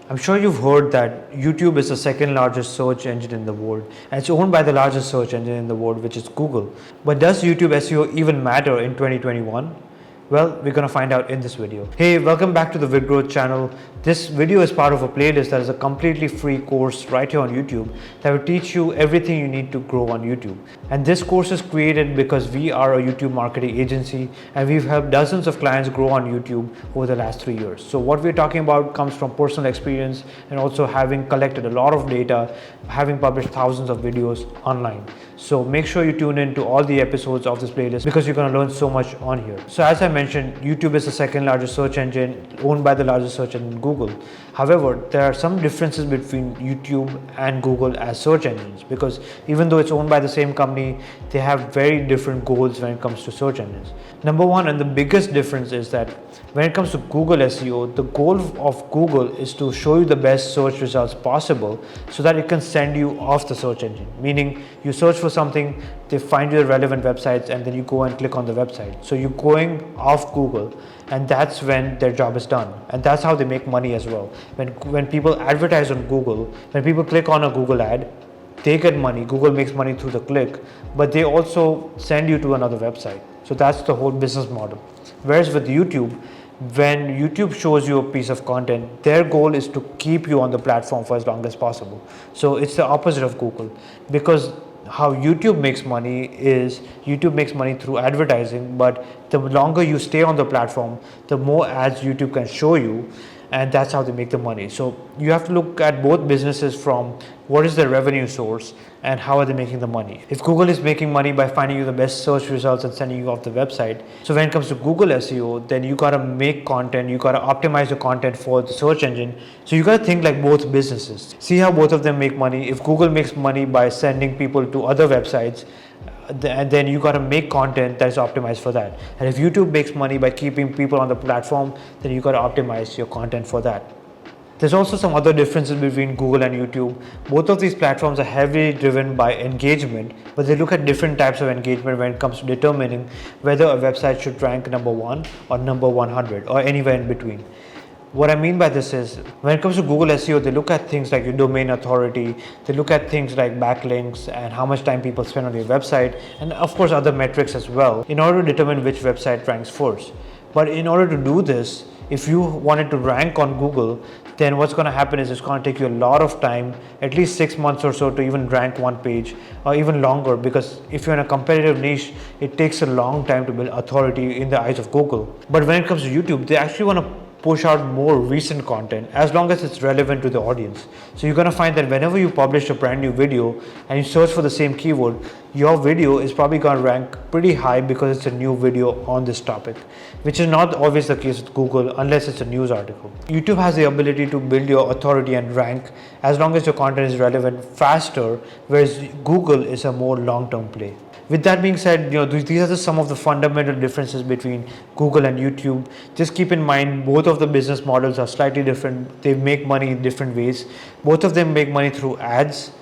I'm sure you've heard that YouTube is the second largest search engine in the world, and it's owned by the largest search engine in the world, which is Google. But does YouTube SEO even matter in 2021? Well, we're going to find out in this video. Hey, welcome back to the VidGrowth channel. This video is part of a playlist that is a completely free course right here on YouTube that will teach you everything you need to grow on YouTube. And this course is created because we are a YouTube marketing agency and we've helped dozens of clients grow on YouTube over the last 3 years. So what we're talking about comes from personal experience and also having collected a lot of data, having published thousands of videos online. So make sure you tune in to all the episodes of this playlist because you're going to learn so much on here. So as I mentioned, YouTube is the second largest search engine owned by the largest search engine, Google. However, there are some differences between YouTube and Google as search engines because even though it's owned by the same company, they have very different goals when it comes to search engines. Number one, and the biggest difference is that when it comes to Google SEO, the goal of Google is to show you the best search results possible so that it can send you off the search engine. Meaning you search for something, they find you the relevant websites, and then you go and click on the website. So you're going off Google, and that's when their job is done. And that's how they make money as well. When people advertise on Google, when people click on a Google ad, they get money. Google makes money through the click, but they also send you to another website. So that's the whole business model. Whereas with YouTube, when YouTube shows you a piece of content, their goal is to keep you on the platform for as long as possible. So it's the opposite of Google, because how YouTube makes money is YouTube makes money through advertising, but the longer you stay on the platform, the more ads YouTube can show you, and that's how they make the money. So you have to look at both businesses from what is their revenue source and how are they making the money. If Google is making money by finding you the best search results and sending you off the website, so when it comes to Google SEO, then you gotta make content, you gotta optimize the content for the search engine. So you gotta think like both businesses. See how both of them make money. If Google makes money by sending people to other websites, and then you got to make content that is optimized for that. And if YouTube makes money by keeping people on the platform, then you got to optimize your content for that. There's also some other differences between Google and YouTube. Both of these platforms are heavily driven by engagement, but they look at different types of engagement when it comes to determining whether a website should rank number 1 or number 100 or anywhere in between. What I mean by this is, when it comes to Google SEO, they look at things like your domain authority, they look at things like backlinks and how much time people spend on your website, and of course other metrics as well, in order to determine which website ranks first. But in order to do this, if you wanted to rank on Google, then what's going to happen is it's going to take you a lot of time, at least 6 months or so, to even rank one page, or even longer, because if you're in a competitive niche, it takes a long time to build authority in the eyes of Google. But when it comes to YouTube, they actually want to push out more recent content as long as it's relevant to the audience. So you're going to find that whenever you publish a brand new video and you search for the same keyword, your video is probably going to rank pretty high because it's a new video on this topic, which is not always the case with Google unless it's a news article. YouTube has the ability to build your authority and rank as long as your content is relevant faster, whereas Google is a more long-term play. With that being said, these are just some of the fundamental differences between Google and YouTube. Just keep in mind, both of the business models are slightly different. They make money in different ways. Both of them make money through ads,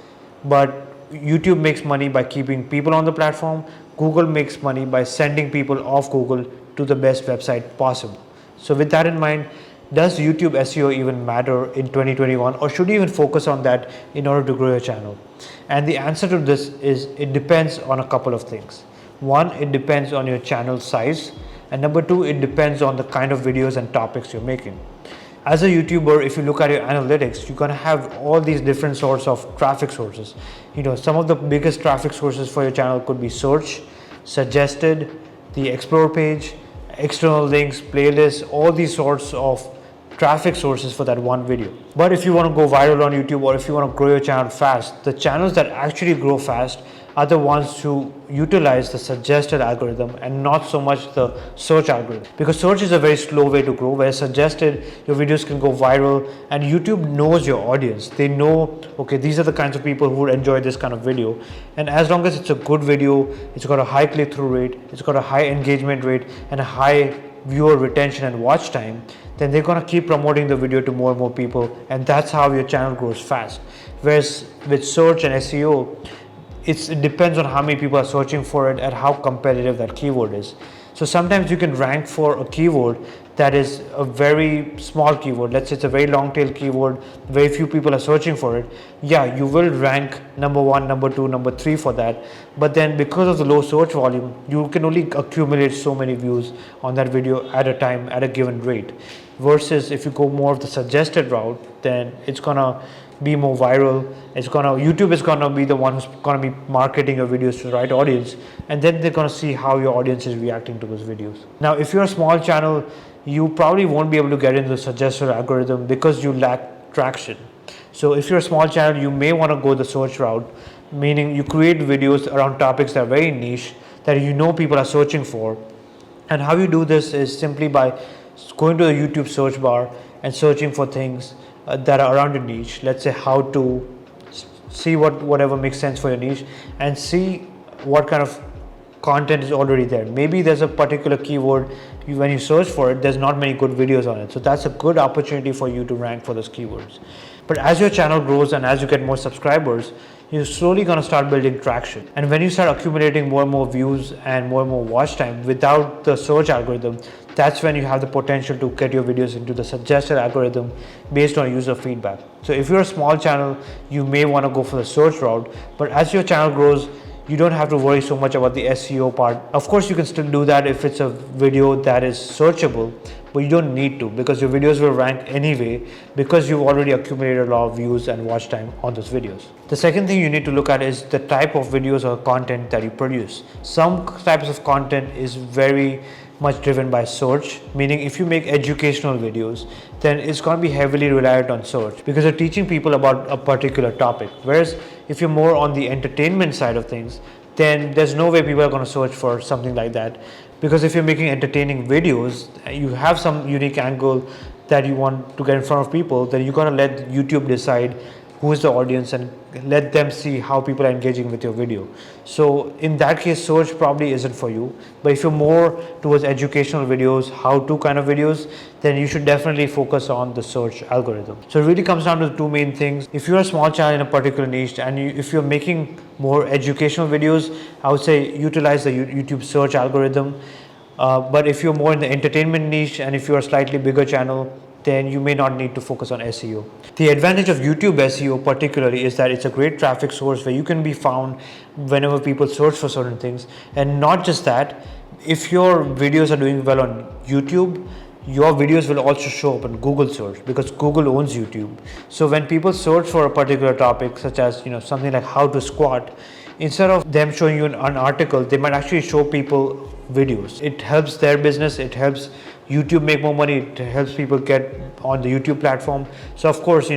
but YouTube makes money by keeping people on the platform. Google makes money by sending people off Google to the best website possible. So with that in mind, does YouTube SEO even matter in 2021, or should you even focus on that in order to grow your channel? And the answer to this is it depends on a couple of things. One, it depends on your channel size, and number two, it depends on the kind of videos and topics you're making. As a YouTuber, if you look at your analytics, you're gonna have all these different sorts of traffic sources. Some of the biggest traffic sources for your channel could be search, suggested, the explore page, external links, playlists, all these sorts of traffic sources for that one video. But if you want to go viral on YouTube, or if you want to grow your channel fast, the channels that actually grow fast are the ones who utilize the suggested algorithm and not so much the search algorithm, because search is a very slow way to grow, whereas suggested, your videos can go viral and YouTube knows your audience. They know, okay, these are the kinds of people who would enjoy this kind of video, and as long as it's a good video, it's got a high click-through rate, it's got a high engagement rate and a high viewer retention and watch time, then they're going to keep promoting the video to more and more people, and that's how your channel grows fast. Whereas with search and SEO, it depends on how many people are searching for it and how competitive that keyword is. So sometimes you can rank for a keyword that is a very small keyword, let's say it's a very long tail keyword, very few people are searching for it, yeah, you will rank number 1, number 2, number 3 for that. But then because of the low search volume, you can only accumulate so many views on that video at a time at a given rate. Versus if you go more of the suggested route, then it's gonna be more viral. YouTube is gonna be the one who's gonna be marketing your videos to the right audience, and then they're gonna see how your audience is reacting to those videos. Now, if you're a small channel, you probably won't be able to get into the suggested algorithm because you lack traction. So if you're a small channel, you may want to go the search route, meaning you create videos around topics that are very niche, that you know people are searching for. And how you do this is simply by going to the YouTube search bar and searching for things that are around your niche. Let's say how to, see whatever makes sense for your niche, and see what kind of content is already there. Maybe there's a particular keyword, when you search for it, there's not many good videos on it. So that's a good opportunity for you to rank for those keywords. But as your channel grows and as you get more subscribers, you're slowly going to start building traction. And when you start accumulating more and more views and more watch time without the search algorithm, that's when you have the potential to get your videos into the suggested algorithm based on user feedback. So if you're a small channel, you may want to go for the search route, but as your channel grows, you don't have to worry so much about the SEO part. Of course, you can still do that if it's a video that is searchable, but you don't need to, because your videos will rank anyway because you've already accumulated a lot of views and watch time on those videos. The second thing you need to look at is the type of videos or content that you produce. Some types of content is very much driven by search, meaning if you make educational videos, then it's going to be heavily reliant on search because you're teaching people about a particular topic. Whereas if you're more on the entertainment side of things, then there's no way people are going to search for something like that, because if you're making entertaining videos, you have some unique angle that you want to get in front of people, then you're going to let YouTube decide who is the audience and let them see how people are engaging with your video. So in that case, search probably isn't for you. But if you're more towards educational videos, how-to kind of videos, then you should definitely focus on the search algorithm. So it really comes down to the two main things. If you're a small channel in a particular niche and if you're making more educational videos, I would say utilize the YouTube search algorithm. But if you're more in the entertainment niche and if you're a slightly bigger channel, then you may not need to focus on SEO. The advantage of YouTube SEO particularly is that it's a great traffic source where you can be found whenever people search for certain things. And not just that, if your videos are doing well on YouTube, your videos will also show up in Google search because Google owns YouTube. So when people search for a particular topic, such as something like how to squat, instead of them showing you an article, they might actually show people videos. It helps their business, it helps YouTube make more money, it helps people get on the YouTube platform. So of course,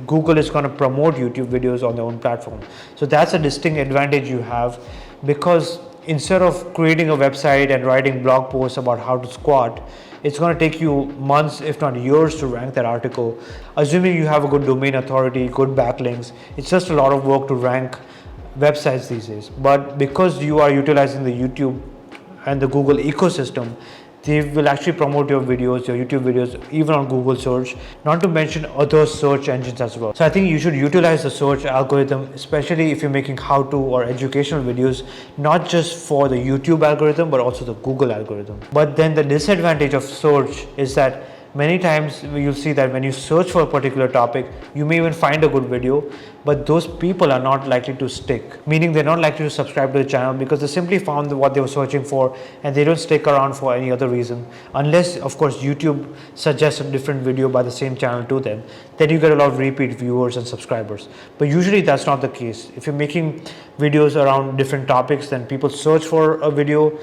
Google is going to promote YouTube videos on their own platform. So that's a distinct advantage you have, because instead of creating a website and writing blog posts about how to squat, it's going to take you months, if not years, to rank that article. Assuming you have a good domain authority, good backlinks, it's just a lot of work to rank websites these days. But because you are utilizing the YouTube and the Google ecosystem, they will actually promote your videos, your YouTube videos, even on Google search, not to mention other search engines as well. So I think you should utilize the search algorithm, especially if you're making how-to or educational videos, not just for the YouTube algorithm, but also the Google algorithm. But then the disadvantage of search is that many times you'll see that when you search for a particular topic, you may even find a good video, but those people are not likely to stick, meaning they're not likely to subscribe to the channel because they simply found what they were searching for and they don't stick around for any other reason, unless of course YouTube suggests a different video by the same channel to them. Then you get a lot of repeat viewers and subscribers. But usually that's not the case. If you're making videos around different topics, then people search for a video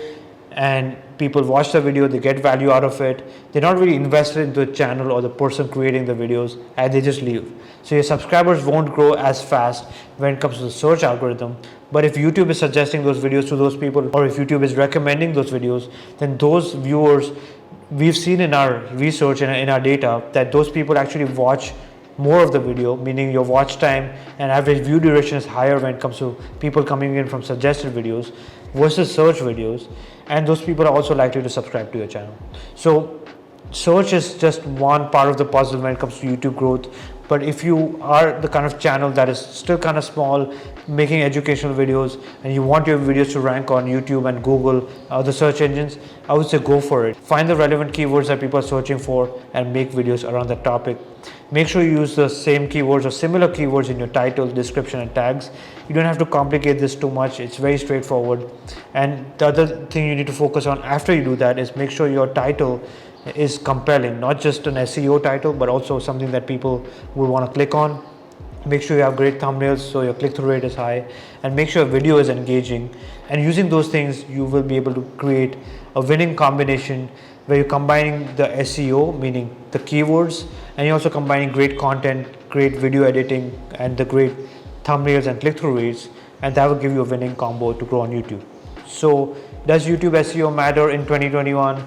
and people watch the video, they get value out of it. They're not really invested into the channel or the person creating the videos, and they just leave. So your subscribers won't grow as fast when it comes to the search algorithm. But if YouTube is suggesting those videos to those people, or if YouTube is recommending those videos, then those viewers, we've seen in our research and in our data that those people actually watch more of the video, meaning your watch time and average view duration is higher when it comes to people coming in from suggested videos versus search videos, and those people are also likely to subscribe to your channel. So search is just one part of the puzzle when it comes to YouTube growth, But if you are the kind of channel that is still kind of small, making educational videos, and you want your videos to rank on YouTube and Google, other search engines, I would say go for it. Find the relevant keywords that people are searching for and make videos around that topic. Make sure you use the same keywords or similar keywords in your title, description, and tags. You don't have to complicate this too much. It's very straightforward. And the other thing you need to focus on after you do that is make sure your title is compelling, not just an SEO title, but also something that people would want to click on. Make sure you have great thumbnails so your click-through rate is high, and make sure your video is engaging. And using those things, you will be able to create a winning combination where you're combining the SEO, meaning the keywords, and you're also combining great content, great video editing, and the great thumbnails and click-through rates, and that will give you a winning combo to grow on YouTube. So does YouTube SEO matter in 2021?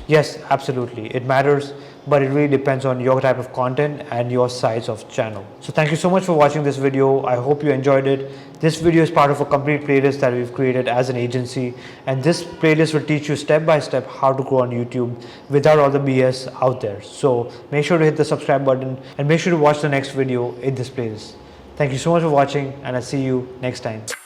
Yes, absolutely. It matters, but it really depends on your type of content and your size of channel. So thank you so much for watching this video. I hope you enjoyed it. This video is part of a complete playlist that we've created as an agency, and this playlist will teach you step by step how to grow on YouTube without all the BS out there. So make sure to hit the subscribe button and make sure to watch the next video in this playlist. Thank you so much for watching, and I'll see you next time.